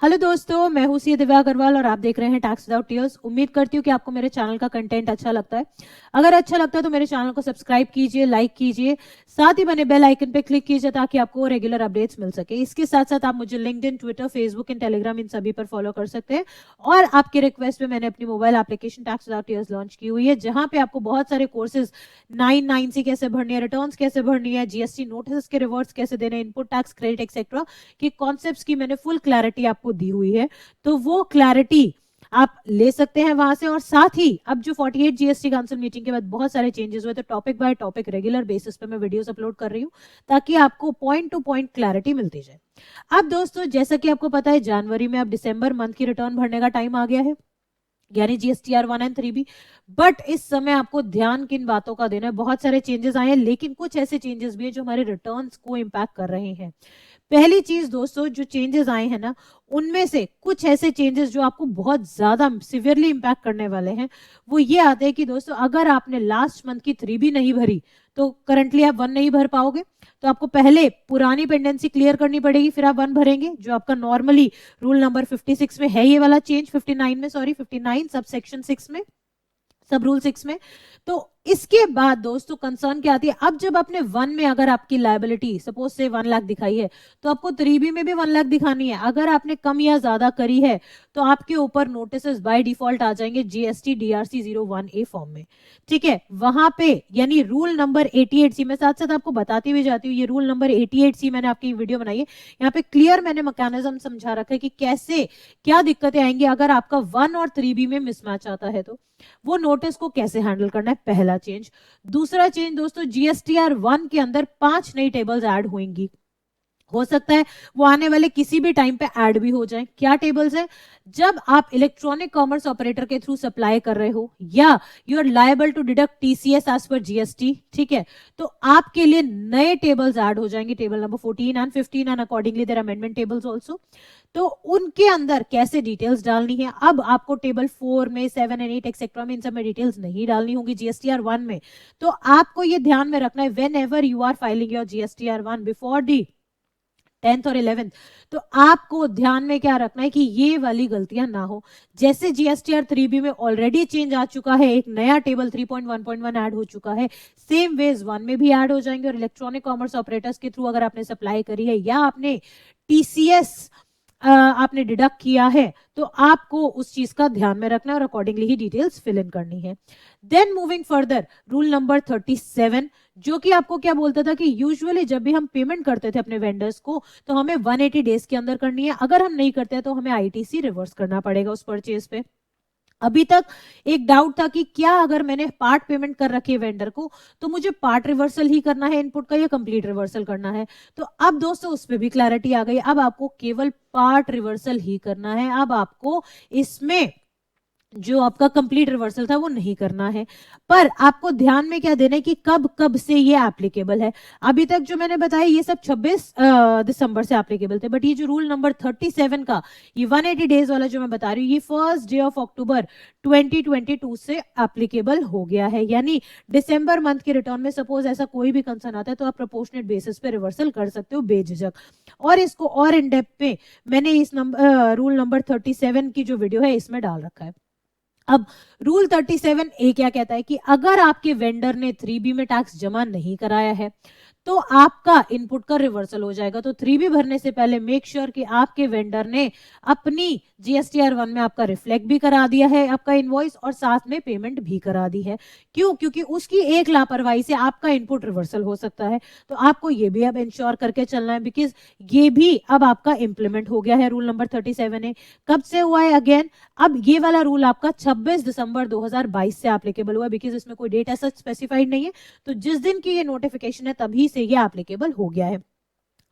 Hello दोस्तों, मैं हूं सी दिव्या अग्रवाल और आप देख रहे हैं टैक्स विदाउट टीयर्स। उम्मीद करती हूँ कि आपको मेरे चैनल का कंटेंट अच्छा लगता है। अगर अच्छा लगता है तो मेरे चैनल को सब्सक्राइब कीजिए, लाइक कीजिए, साथ ही बने बेल आइकन पे क्लिक कीजिए ताकि आपको रेगुलर अपडेट्स मिल सके। इसके साथ साथ आप मुझे LinkedIn, Twitter, Facebook and Telegram इन सभी पर फॉलो कर सकते हैं। और आपके रिक्वेस्ट पे मैंने अपनी mobile application tax without tears launch की हुई है, जहां पे आपको बहुत सारे कोर्सेज 9(9)C कैसे भरनी है, रिटर्न्स कैसे भरनी है, जीएसटी नोटिस के रिवर्ट्स कैसे देने, इनपुट टैक्स, क्रेडिट एक्सेट्रा की कॉन्सेप्ट्स की मैंने फुल क्लैरिटी आपको दी हुई है। तो वो क्लैरिटी आप ले सकते हैं वहां से। और साथ ही अब जो 48 जीएसटी काउंसिल मीटिंग के बाद बहुत सारे चेंजेस हुए, तो topic by topic regular basis पे मैं वीडियोस अपलोड कर रही हूँ ताकि आपको पॉइंट टू पॉइंट क्लैरिटी मिलती जाए। अब दोस्तों, जैसा कि आपको पता है, जनवरी में अब दिसंबर मंथ की रिटर्न भरने का टाइम आ गया है, यानी जीएसटीआर 1 एंड 3 भी। बट इस समय आपको ध्यान किन बातों का देना है? बहुत सारे चेंजेस आए हैं, लेकिन कुछ ऐसे चेंजेस भी हैं जो हमारे रिटर्न्स को इंपैक्ट कर रहे हैं। पहली चीज दोस्तों, जो चेंजेस आए हैं ना, उनमें से कुछ ऐसे चेंजेस जो आपको बहुत ज्यादा सिवियरली इंपैक्ट करने वाले हैं, वो ये आते हैं कि दोस्तों, अगर आपने लास्ट मंथ की 3 भी नहीं भरी तो करंटली आप 1 नहीं भर पाओगे। तो आपको पहले पुरानी पेंडेंसी क्लियर करनी पड़ेगी, फिर आप 1 भरेंगे, जो आपका नॉर्मली रूल नंबर 56 में है। ये वाला चेंज 59 में, सॉरी 59 सब सेक्शन 6 में, सब रूल 6 में। तो इसके बाद दोस्तों कंसर्न क्या आती है? अब जब आपने 1 में अगर आपकी लायबिलिटी सपोज से 1 लाख दिखाई है, तो आपको 3B में भी 1 लाख दिखानी है। अगर आपने कम या ज्यादा करी है तो आपके ऊपर नोटिस बाय डिफॉल्ट आ जाएंगे जीएसटी DRC 01A फॉर्म में। ठीक है, वहां पे यानी रूल नंबर 88C, मैं साथ साथ आपको बताती हुई जाती हूँ, ये रूल नंबर 88C मैंने आपकी वीडियो बनाई है, यहाँ पे क्लियर मैंने मैकेनिज्म समझा रखा है कि कैसे क्या दिक्कतें आएंगी अगर आपका 1 और 3B में मिसमैच आता है, तो वो नोटिस को कैसे हैंडल करना है, पहला चेंज। दूसरा चेंज दोस्तों, जीएसटीआर 1 के अंदर 5 नई टेबल्स ऐड होंगी। हो सकता है वो आने वाले किसी भी टाइम पे ऐड भी हो जाए। क्या टेबल्स है? जब आप इलेक्ट्रॉनिक कॉमर्स ऑपरेटर के थ्रू सप्लाई कर रहे हो, या you are liable to deduct TCS as per GST, ठीक है, तो आपके लिए नए टेबल्स ऐड हो जाएंगे, table number 14 and 15 and accordingly their amendment tables also. तो उनके अंदर कैसे डिटेल्स डालनी है? अब आपको टेबल 4 में, 7 एंड 8 एक्सेट्रा में इन सब में डिटेल्स नहीं डालनी होगी जीएसटीआर 1 में। तो आपको ये ध्यान में रखना है, whenever you are filing your GSTR 1 before the 10th और 11th, तो आपको ध्यान में क्या रखना है कि ये वाली गलतियां ना हो। जैसे जीएसटीआर 3B में ऑलरेडी चेंज आ चुका है, एक नया टेबल 3.1.1 ऐड हो चुका है, सेम वेज 1 में भी ऐड हो जाएंगे। और इलेक्ट्रॉनिक कॉमर्स ऑपरेटर्स के थ्रू अगर आपने सप्लाई करी है या आपने टीसीएस आपने डिडक्ट किया है, तो आपको उस चीज का ध्यान में रखना है और अकॉर्डिंगली ही डिटेल्स फिल इन करनी है। Then moving further, rule number 37, जो कि आपको क्या बोलता था कि यूजुअली जब भी हम पेमेंट करते थे अपने वेंडर्स को, तो हमें 180 डेज के अंदर करनी है। अगर हम नहीं करते हैं तो हमें आईटीसी रिवर्स करना पड़ेगा उस परचेज पे। अभी तक एक डाउट था कि क्या अगर मैंने पार्ट पेमेंट कर रखी है वेंडर को, तो मुझे पार्ट रिवर्सल ही करना है इनपुट का या कंप्लीट रिवर्सल करना है? तो अब दोस्तों उस पर भी क्लैरिटी आ गई। अब आपको केवल पार्ट रिवर्सल ही करना है। अब आपको इसमें जो आपका कंप्लीट रिवर्सल था वो नहीं करना है। पर आपको ध्यान में क्या देना है कि कब कब से ये एप्लीकेबल है। अभी तक जो मैंने बताया ये सब 26 दिसंबर से एप्लीकेबल थे, बट ये जो रूल नंबर 37 का ये 180 डेज वाला जो मैं बता रही हूँ, ये 1 डे ऑफ अक्टूबर 2022 से एप्लीकेबल हो गया है। यानी दिसंबर मंथ के रिटर्न में सपोज ऐसा कोई भी कंसर्न आता है तो आप प्रोपोर्शनेट बेसिस पे रिवर्सल कर सकते हो बेझिझक। और इसको और इन डेप्थ पे मैंने इस रूल नंबर 37 की जो वीडियो है इसमें डाल रखा है। अब रूल 37A क्या कहता है कि अगर आपके वेंडर ने 3B में टैक्स जमा नहीं कराया है तो आपका इनपुट का रिवर्सल हो जाएगा। तो 3B भरने से पहले मेक श्योर कि आपके वेंडर ने अपनी जीएसटीआर 1 में आपका रिफ्लेक्ट भी करा दिया है आपका इनवॉइस, और साथ में पेमेंट भी करा दी है। क्यों? क्योंकि उसकी एक लापरवाही से आपका इनपुट रिवर्सल हो सकता है। तो आपको ये भी अब इंश्योर करके चलना है, बिकॉज ये भी अब आपका इंप्लीमेंट हो गया है रूल नंबर 37A। कब से हुआ है? अगेन अब ये वाला रूल आपका 26 दिसंबर 2022 से एप्लीकेबल हुआ है, बिकॉज इसमें कोई डेट ऐसा स्पेसिफाइड नहीं है। तो जिस दिन की ये नोटिफिकेशन है तभी से ये एप्लीकेबल हो गया है।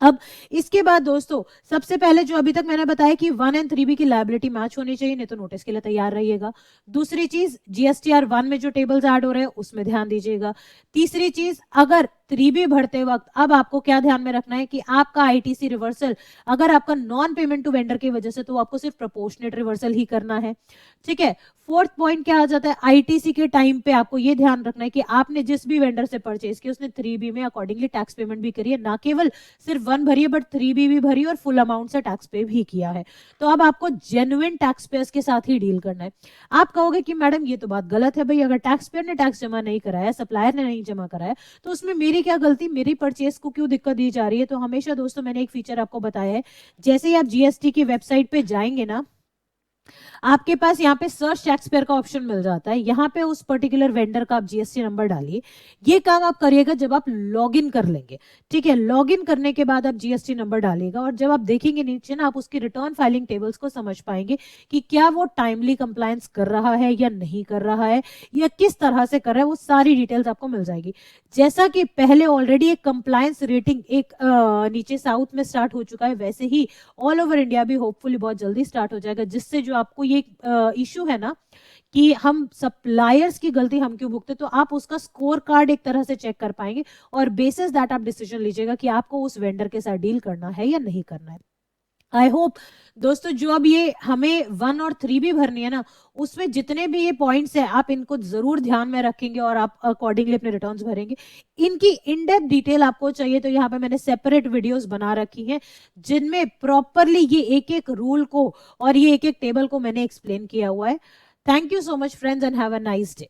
अब इसके बाद दोस्तों सबसे पहले जो अभी तक मैंने बताया कि 1 एंड 3B की लायबिलिटी मैच होनी चाहिए, नहीं तो नोटिस के लिए तैयार रहिएगा। दूसरी चीज, जीएसटीआर 1 में जो टेबल्स ऐड हो रहे हैं उसमें ध्यान दीजिएगा। तीसरी चीज, अगर 3B भरते वक्त अब आपको क्या ध्यान में रखना है कि आपका आईटीसी रिवर्सल अगर आपका नॉन पेमेंट टू वेंडर की वजह से, तो आपको सिर्फ प्रोपोर्शनेट रिवर्सल ही करना है। ठीक है। फोर्थ पॉइंट क्या आ जाता है, आईटीसी के टाइम पे आपको ये ध्यान रखना है कि आपने जिस भी वेंडर से परचेज किया उसने 3B में अकॉर्डिंगली टैक्स पेमेंट भी करी है, ना केवल सिर्फ 1 भरी है बट 3B भी भरी और फुल अमाउंट से टैक्स पे भी किया है। तो अब आपको जेन्युइन टैक्स पेयर्स के साथ ही डील करना है। आप कहोगे कि मैडम ये तो बात गलत है भाई, अगर टैक्स पेयर ने टैक्स जमा नहीं कराया, सप्लायर ने नहीं जमा कराया, तो उसमें मेरी क्या गलती, मेरी परचेज को क्यों दिक्कत दी जा रही है? तो हमेशा दोस्तों मैंने एक फीचर आपको बताया है, जैसे ही आप जीएसटी की वेबसाइट पे जाएंगे ना, आपके पास यहाँ पे सर्च टैक्स पेयर का ऑप्शन मिल जाता है। यहाँ पे उस पर्टिकुलर वेंडर का आप जीएसटी नंबर डालिए। ये काम आप करिएगा जब आप लॉगिन कर लेंगे। ठीक है। लॉगिन करने के बाद आप जीएसटी नंबर डालिएगा और जब आप देखेंगे नीचे ना, आप उसकी रिटर्न फाइलिंग टेबल्स को समझ पाएंगे कि क्या वो टाइमली कंप्लायंस कर रहा है या नहीं कर रहा है, या किस तरह से कर रहा है, वो सारी डिटेल्स आपको मिल जाएगी। जैसा कि पहले ऑलरेडी एक कंप्लायंस रेटिंग एक नीचे साउथ में स्टार्ट हो चुका है, वैसे ही ऑल ओवर इंडिया भी होपफुली बहुत जल्दी स्टार्ट हो जाएगा, जिससे जो आपको ये इशू है ना कि हम सप्लायर्स की गलती हम क्यों भुगते, तो आप उसका स्कोर कार्ड एक तरह से चेक कर पाएंगे और बेसिस दैट आप डिसीजन लीजिएगा कि आपको उस वेंडर के साथ डील करना है या नहीं करना है। आई होप दोस्तों जो अब ये हमें 1 और 3 भी भरनी है ना, उसमें जितने भी ये पॉइंट्स हैं आप इनको जरूर ध्यान में रखेंगे और आप अकॉर्डिंगली अपने रिटर्न्स भरेंगे। इनकी इन डेप्थ डिटेल आपको चाहिए तो यहाँ पे मैंने सेपरेट वीडियोस बना रखी हैं, जिनमें प्रॉपरली ये एक एक रूल को और ये एक एक टेबल को मैंने एक्सप्लेन किया हुआ है। Thank you so much friends and have a nice day.